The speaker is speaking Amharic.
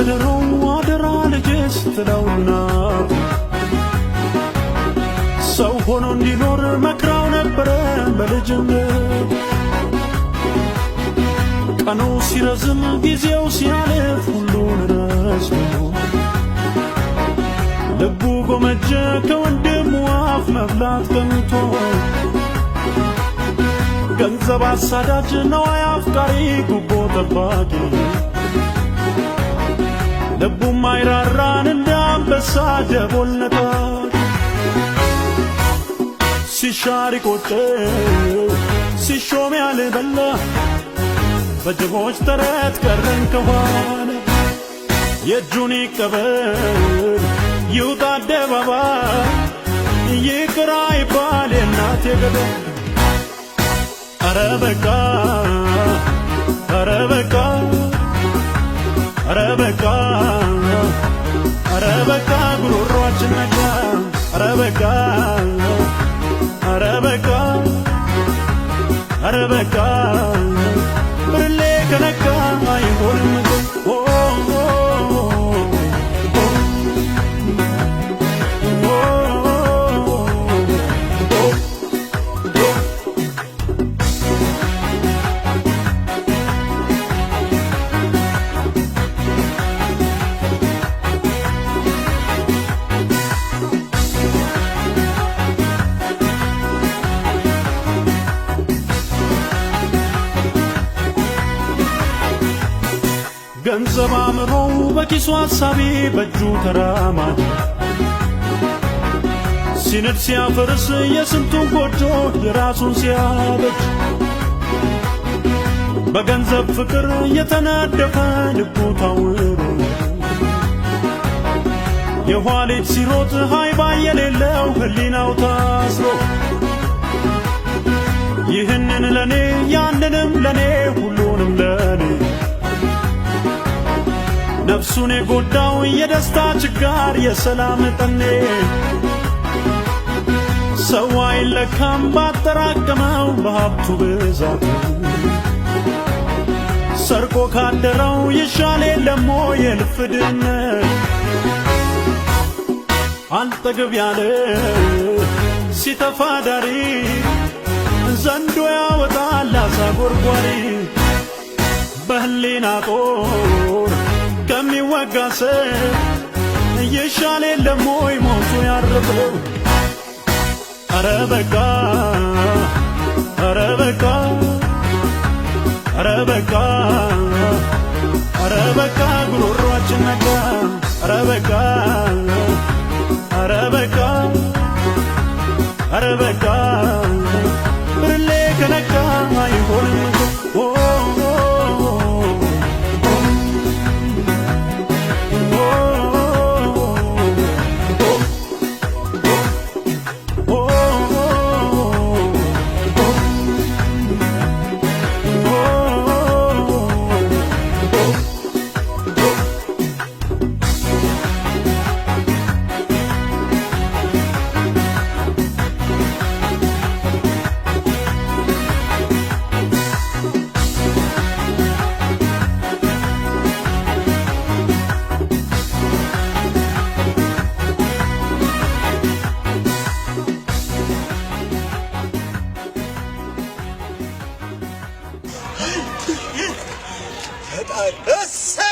ለድሮ አደራ ልጄስ ትለውና ሰው ሆኖ እንዲኖር መክራው ነበረ በልጅነት። ቀኑ ሲረዝም ጊዜው ሲያልፍ ሁሉን ረስቶ ልቡ ጎመጀ ከወንድሙ አፍ መብላት ቀምቶ። ገንዘብ አሳዳጅ ነዋይ አፍቃሪ ጉቦ ጠባቂ ልቡም አይራራን እንደ አንበሳ ደቦል ነጣቂ። ሲሻር ቆጨው ሲሾም ያልበላ በጅቦች ተረት ቀረን ከኋላ። የእጁን ይቀበል ይውጣ አደባባይ ይቅር አይባል የእናቴ ገዳይ። ኧረ በቃ ኧረ በቃ ኧረ በቃ ኧረ በቃ ጉሮሮአችን ነጋ። ኧረ በቃ ኧረ በቃ ኧረ በቃ ብርሌ ከነካ አይሆንም ገንዘብ አምሮው በኪሱ አሳቢ በእጁ ተራማጅ ሲነድ ሲያፈርስ የስንቱን ጎጆ የራሱን ሲያበጅ። በገንዘብ ፍቅር የተነደፈ ልቡ ታውሮ የኋሊት ሲሮጥ ሃይባ የሌለው ህሊናው ታስሮ። ይህንን ለኔ ያንንም ለኔ ሁሉንም ለኔ ነፍሱን የጎዳው የደስታ ችጋር የሰላም ጠኔ። ሰው አይለካም ባጠራቀመው በሀብቱ ብዛት ሰርቆ ካደረው ይሻል የለም የልፍ ድህነት። አልጠግብ ያለ ሲተፋ ዳሪ ዘንዶ ያወጣል አሳ ጎርጓሪ። በህሊና ጦር ከሚወጋ ሰው ይሻል የለም ወይ ሞቱ ያረፈው። ኧረ በቃ ኧረ በቃ ኧረ በቃ ኧረ በቃ ጉሮሮአችን ነጋ። ኧረ በቃ ኧረ በቃ ኧረ በቃ ብርሌ ከነካ አይሆንም እሰይ